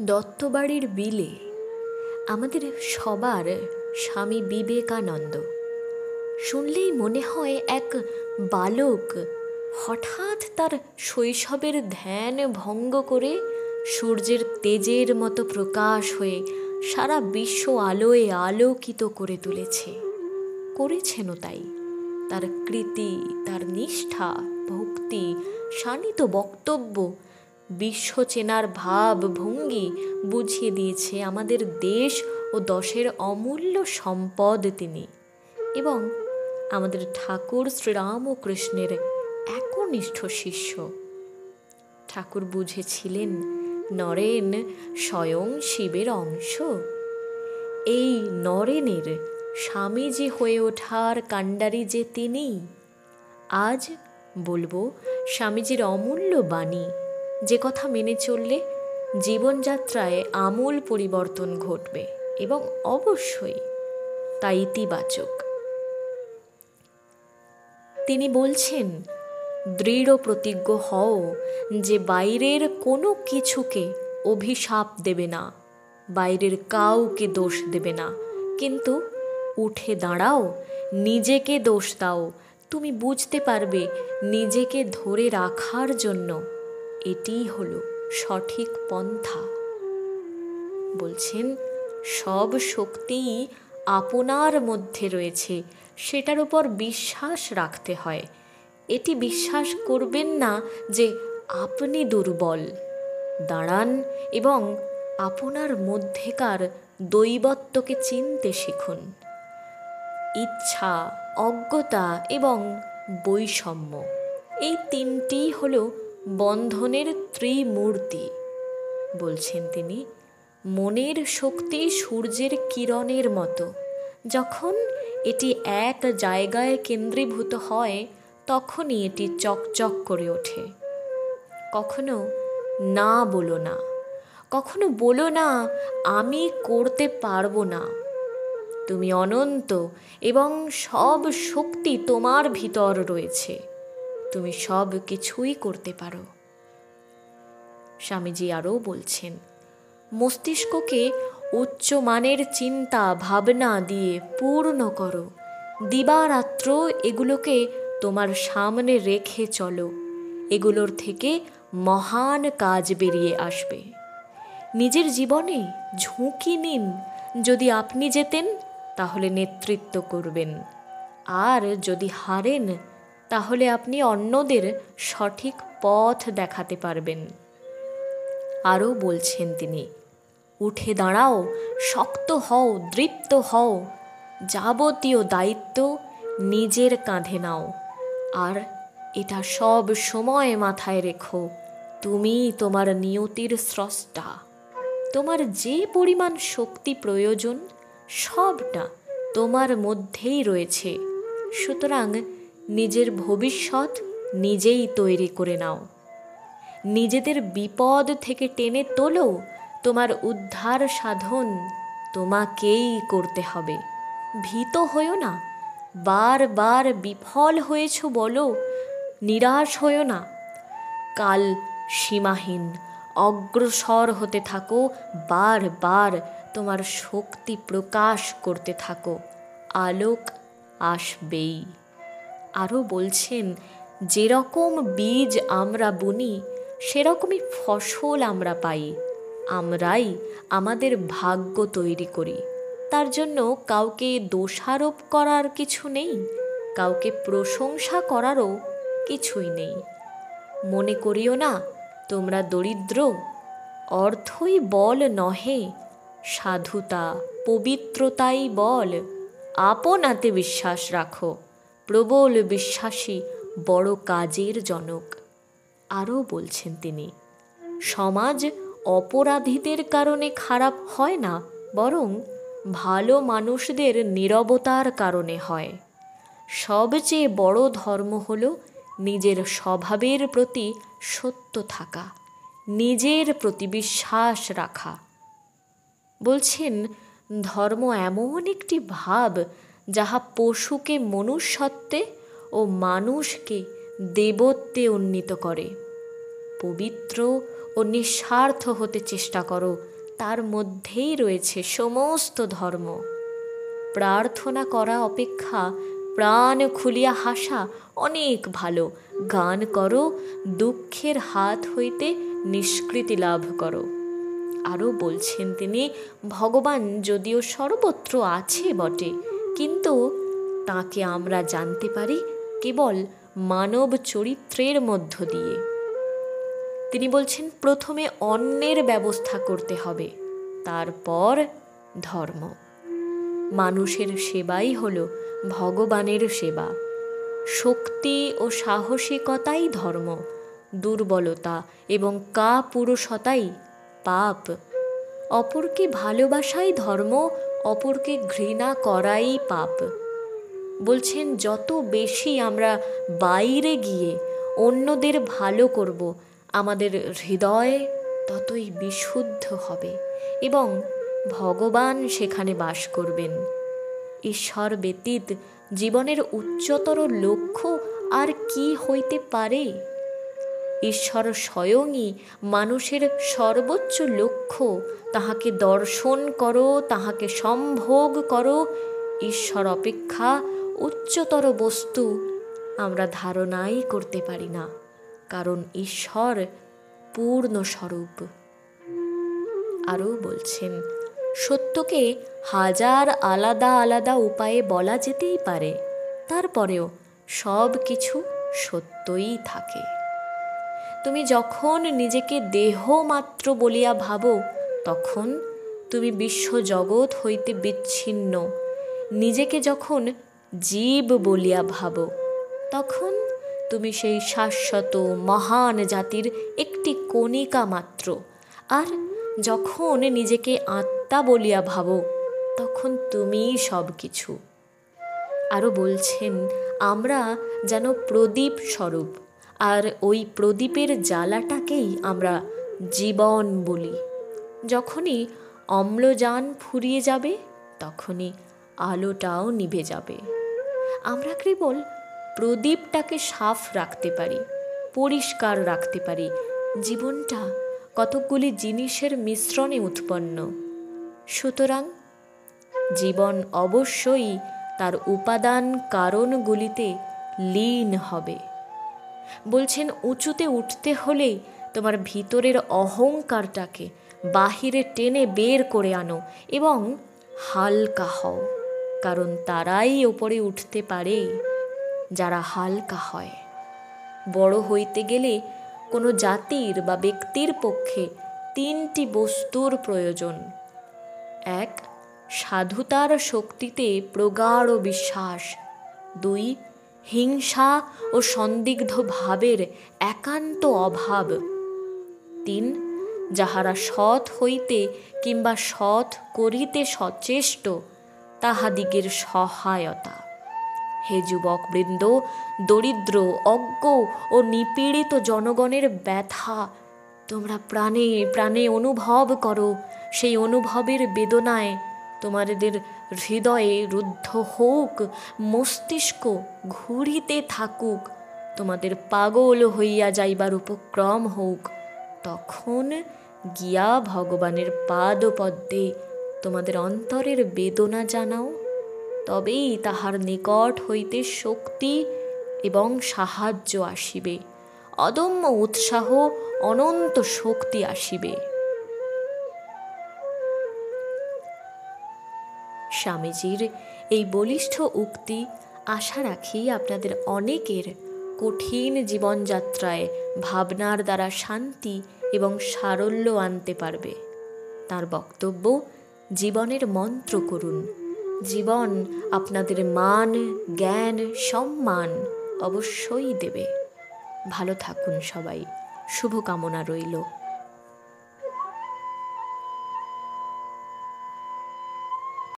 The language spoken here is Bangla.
দত্তবাড়ির বিলে আমাদের সবার স্বামী বিবেকানন্দ শুনলেই মনে হয় এক বালক হঠাৎ তার শৈশবের ধ্যান ভঙ্গ করে সূর্যের তেজের মতো প্রকাশ হয়ে সারা বিশ্ব আলোয় আলোকিত করে তুলেছে। করেছেনও তাই। তার কৃতি, তার নিষ্ঠা, ভক্তি, শানিত বক্তব্য, বিশ্ব চেনার ভাব ভঙ্গি বুঝিয়ে দিয়েছে আমাদের দেশ ও দশের অমূল্য সম্পদ তিনি, এবং আমাদের ঠাকুর শ্রীরামকৃষ্ণের একনিষ্ঠ শিষ্য। ঠাকুর বুঝেছিলেন নরেন স্বয়ং শিবের অংশ। এই নরেনের স্বামীজি হয়ে ওঠার কাণ্ডারি যে তিনি। আজ বলবো স্বামীজির অমূল্য বাণী, যে কথা মেনে চললে জীবনযাত্রায় আমূল পরিবর্তন ঘটবে, এবং অবশ্যই তা ইতিবাচক। তিনি বলছেন, দৃঢ় প্রতিজ্ঞ হও যে বাইরের কোনো কিছুকে অভিশাপ দেবে না, বাইরের কাউকে দোষ দেবে না, কিন্তু উঠে দাঁড়াও, নিজেকে দোষ দাও। তুমি বুঝতে পারবে নিজেকে ধরে রাখার জন্য এটিই হলো সঠিক পন্থা। বলছেন, সব শক্তিই আপনার মধ্যে রয়েছে, সেটার উপর বিশ্বাস রাখতে হয়। এটি বিশ্বাস করবেন না যে আপনি দুর্বল। দাঁড়ান এবং আপনার মধ্যেকার দৈবত্বকে চিনতে শিখুন। ইচ্ছা, অজ্ঞতা এবং বৈষম্য, এই তিনটি হল বন্ধনের ত্রিমূর্তি। বলছেন তিনি, মনের শক্তি সূর্যের কিরণের মতো। যখন এটি এক জায়গায় কেন্দ্রীভূত হয় তখনই এটি চকচক করে ওঠে। কখনো না বলো না, কখনো বলো না আমি করতে পারবো না। তুমি অনন্ত এবং সব শক্তি তোমার ভিতর রয়েছে, তুমি সব কিছুই করতে পারো। স্বামীজি আরও বলছেন, মস্তিষ্ককে উচ্চমানের চিন্তা ভাবনা দিয়ে পূর্ণ করো। দিবারাত্র এগুলোকে তোমার সামনে রেখে চলো, এগুলোর থেকে মহান কাজ বেরিয়ে আসবে। নিজের জীবনে ঝুঁকি নিন। যদি আপনি জেতেন তাহলে নেতৃত্ব করবেন, আর যদি হারেন তাহলে আপনি অন্যদের সঠিক পথ দেখাতে পারবেন। আরও বলছেন তিনি, উঠে দাঁড়াও, শক্ত হও, দৃপ্ত হও, যাবতীয় দায়িত্ব নিজের কাঁধে নাও, আর এটা সব সময় মাথায় রেখো, তুমি তোমার নিয়তির স্রষ্টা। তোমার যে পরিমাণ শক্তি প্রয়োজন সবটা তোমার মধ্যেই রয়েছে। সুতরাং নিজের ভবিষ্যৎ নিজেই তৈরি করে নাও। নিজেদের বিপদ থেকে টেনে তোলো। তোমার উদ্ধার সাধন তোমাকেই করতে হবে। ভীত হয়ো না। বারবার বিফল হয়েছ বলো, নিরাশ হয়ো না। কাল সীমাহীন, অগ্রসর হতে থাকো, বারবার তোমার শক্তি প্রকাশ করতে থাকো, আলোক আসবেই। আরও বলছেন, যেরকম বীজ আমরা বুনি সেরকমই ফসল আমরা পাই। আমরাই আমাদের ভাগ্য তৈরি করি। তার জন্য কাউকে দোষারোপ করার কিছু নেই, কাউকে প্রশংসা করারও কিছুই নেই। মনে করিও না তোমরা দরিদ্র। অর্থই বল নহে, সাধুতা পবিত্রতাই বল। আপনাতে বিশ্বাস রাখো, প্রবল বিশ্বাসী বড় কাজের জনক। আরও বলছেন তিনি, সমাজ অপরাধীদের কারণে খারাপ হয় না, বরং ভালো মানুষদের নীরবতার কারণে হয়। সবচেয়ে বড় ধর্ম হল নিজের স্বভাবের প্রতি সত্য থাকা, নিজের প্রতি বিশ্বাস রাখা। বলছেন, ধর্ম এমন একটি ভাব যাহা পশুকে মনুষ্যত্বে ও মানুষকে দেবত্বে উন্নীত করে। পবিত্র ও ও নিঃস্বার্থ হতে চেষ্টা করো, তার মধ্যেই রয়েছে সমস্ত ধর্ম। প্রার্থনা করা অপেক্ষা প্রাণ খুলিয়া হাসা অনেক ভালো। গান করো, দুঃখের হাত হইতে নিষ্কৃতি লাভ করো। আরও বলছেন তিনি, ভগবান যদিও সর্বত্র আছে বটে, কিন্তু তাকে আমরা জানতে পারি কেবল মানব চরিত্রের মধ্য দিয়ে। তিনি বলছেন প্রথমে অন্নের ব্যবস্থা করতে হবে, তারপর ধর্ম। মানুষের সেবাই হলো ভগবানের সেবা। শক্তি ও সাহসিকতাই ধর্ম, দুর্বলতা এবং কাপুরুষতাই পাপ। অপরকে ভালোবাসাই ধর্ম, অপরকে ঘৃণা করাই পাপ। বলছেন যত বেশি আমরা বাইরে গিয়ে অন্যদের ভালো করব, আমাদের হৃদয় ততই বিশুদ্ধ হবে এবং ভগবান সেখানে বাস করবেন। ঈশ্বর ব্যতীত জীবনের উচ্চতর লক্ষ্য আর কি হইতে পারে? ঈশ্বর স্বয়ংই মানুষের সর্বোচ্চ লক্ষ্য। তাহাকে দর্শন করো, তাহাকে সম্ভোগ করো। ঈশ্বর অপেক্ষা উচ্চতর বস্তু আমরা ধারণাই করতে পারি না, কারণ ঈশ্বর পূর্ণ স্বরূপ। আরও বলছেন, সত্যকে হাজার আলাদা আলাদা উপায়ে বলা যেতেই পারে, তারপরেও সব কিছু সত্যই থাকে। তুমি যখন নিজেকে দেহ মাত্র বলিয়া ভাবো, তখন তুমি বিশ্বজগৎ হইতে বিচ্ছিন্ন। নিজেকে যখন জীব বলিয়া ভাবো, তখন তুমি সেই শাশ্বত মহান জাতির একটি কণিকা মাত্র। আর যখন নিজেকে আত্মা বলিয়া ভাবো, তখন তুমিই সব কিছু। আরও বলছেন, আমরা যেন প্রদীপ স্বরূপ, আর ওই প্রদীপের জ্বালাটাকেই আমরা জীবন বলি। যখনই অম্লজান ফুরিয়ে যাবে, তখনই আলোটাও নিভে যাবে। আমরা কেবল প্রদীপটাকে সাফ রাখতে পারি, পরিষ্কার রাখতে পারি। জীবনটা কতকগুলি জিনিসের মিশ্রণে উৎপন্ন। সুতরাং জীবন অবশ্যই তার উপাদান কারণগুলিতে লীন হবে। বলছেন, উঁচুতে উঠতে হলে তোমার ভিতরের অহংকারটাকে বাহিরে টেনে বের করে আনো এবং হালকা হও, কারণ তারাই ওপরে উঠতে পারে যারা হালকা হয়। বড় হইতে গেলে কোনো জাতির বা ব্যক্তির পক্ষে 3টি বস্তুর প্রয়োজন। 1, সাধুতার শক্তিতে প্রগাঢ় বিশ্বাস। 2, হিংসা ও সন্দিগ্ধ ভাবের একান্ত অভাব। 3, যাহারা সৎ হইতে কিংবা সৎ করিতে সচেষ্ট, তাহাদিগের সহায়তা। হে যুবকবৃন্দ, দরিদ্র, অজ্ঞ ও নিপীড়িত জনগণের ব্যথা তোমরা প্রাণে প্রাণে অনুভব করো। সেই অনুভবের বেদনায় তোমাদের হৃদয়ে রুদ্ধ হোক, মস্তিষ্ক ঘুরিতে থাকুক, তোমাদের পাগল হইয়া যাইবার উপক্রম হোক, তখন গিয়া ভগবানের পাদপদ্মে তোমাদের অন্তরের বেদনা জানাও। তবেই তাহার নিকট হইতে শক্তি এবং সাহায্য আসিবে, অদম্য উৎসাহ, অনন্ত শক্তি আসিবে। স্বামীজির এই বলিষ্ঠ উক্তি আশা রাখি আপনাদের অনেকের কঠিন জীবনযাত্রায় ভাবনার দ্বারা শান্তি এবং সারল্য আনতে পারবে। তার বক্তব্য, জীবনের মন্ত্র করুন। জীবন আপনাদের মান, জ্ঞান, সম্মান অবশ্যই দেবে। ভালো থাকুন সবাই, শুভকামনা রইল।